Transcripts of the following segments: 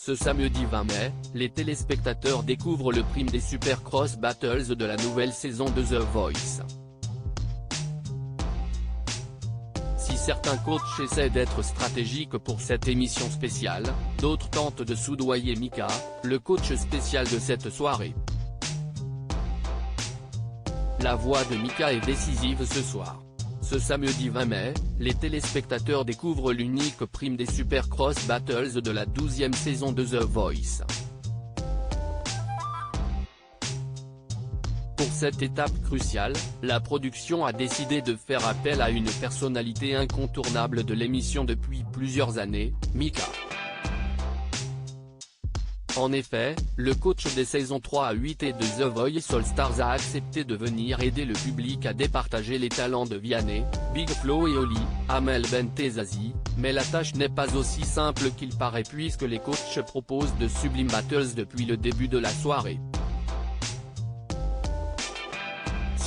Ce samedi 20 mai, les téléspectateurs découvrent le prime des Supercross Battles de la nouvelle saison de The Voice. Si certains coachs essaient d'être stratégiques pour cette émission spéciale, d'autres tentent de soudoyer Mika, le coach spécial de cette soirée. La voix de Mika est décisive ce soir. Ce samedi 20 mai, les téléspectateurs découvrent l'unique prime des Supercross Battles de la 12e saison de The Voice. Pour cette étape cruciale, la production a décidé de faire appel à une personnalité incontournable de l'émission depuis plusieurs années, Mika. En effet, le coach des saisons 3 à 8 et de The Voice All Stars a accepté de venir aider le public à départager les talents de Vianney, Big Flo et Oli, Amel Bent et Zazie, mais la tâche n'est pas aussi simple qu'il paraît puisque les coachs proposent de sublimes battles depuis le début de la soirée.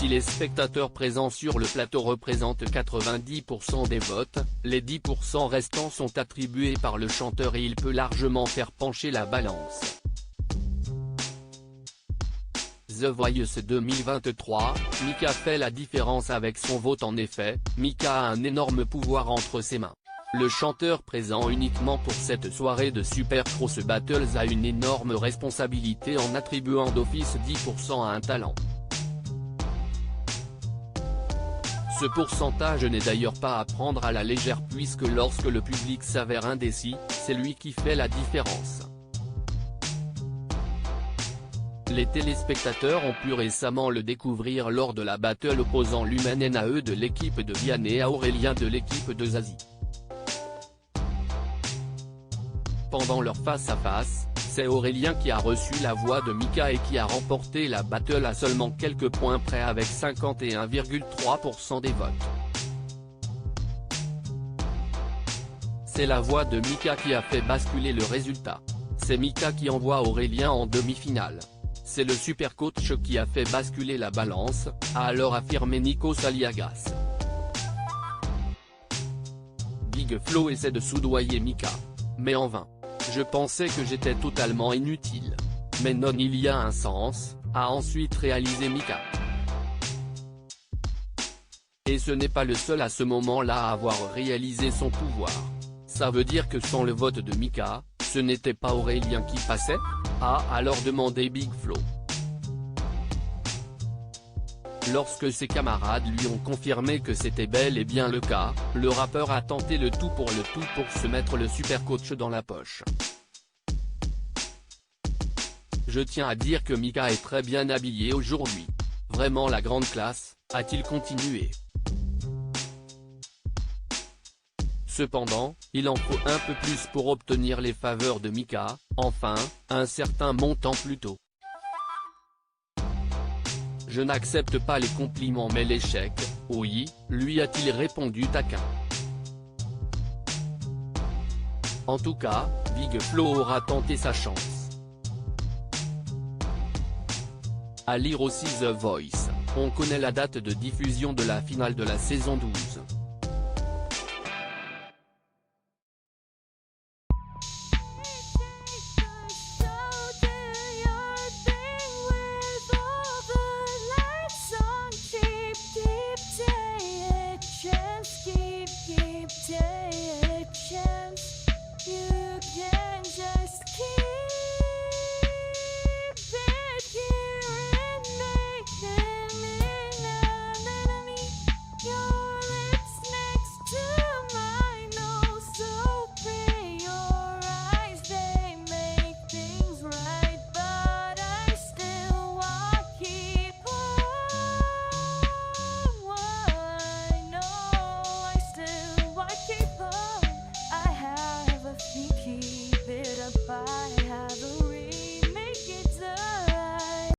Si les spectateurs présents sur le plateau représentent 90% des votes, les 10% restants sont attribués par le chanteur et il peut largement faire pencher la balance. The Voice 2023, Mika fait la différence avec son vote. En effet, Mika a un énorme pouvoir entre ses mains. Le chanteur présent uniquement pour cette soirée de Supercross Battles a une énorme responsabilité en attribuant d'office 10% à un talent. Ce pourcentage n'est d'ailleurs pas à prendre à la légère puisque lorsque le public s'avère indécis, c'est lui qui fait la différence. Les téléspectateurs ont pu récemment le découvrir lors de la battle opposant l'Humain NAE de l'équipe de Vianney à Aurélien de l'équipe de Zazie. Pendant leur face-à-face, c'est Aurélien qui a reçu la voix de Mika et qui a remporté la battle à seulement quelques points près avec 51,3% des votes. C'est la voix de Mika qui a fait basculer le résultat. C'est Mika qui envoie Aurélien en demi-finale. C'est le supercoach qui a fait basculer la balance, a alors affirmé Nikos Aliagas. Big Flo essaie de soudoyer Mika. Mais en vain. Je pensais que j'étais totalement inutile. Mais non, il y a un sens, a ensuite réalisé Mika. Et ce n'est pas le seul à ce moment-là à avoir réalisé son pouvoir. Ça veut dire que sans le vote de Mika, ce n'était pas Aurélien qui passait, a alors demandé Big Flo. Lorsque ses camarades lui ont confirmé que c'était bel et bien le cas, le rappeur a tenté le tout pour se mettre le supercoach dans la poche. Je tiens à dire que Mika est très bien habillé aujourd'hui. Vraiment la grande classe, a-t-il continué. Cependant, il en faut un peu plus pour obtenir les faveurs de Mika, enfin, un certain montant plus tôt. Je n'accepte pas les compliments mais l'échec, oui, lui a-t-il répondu taquin. En tout cas, Big Flo aura tenté sa chance. À lire aussi The Voice, on connaît la date de diffusion de la finale de la saison 12.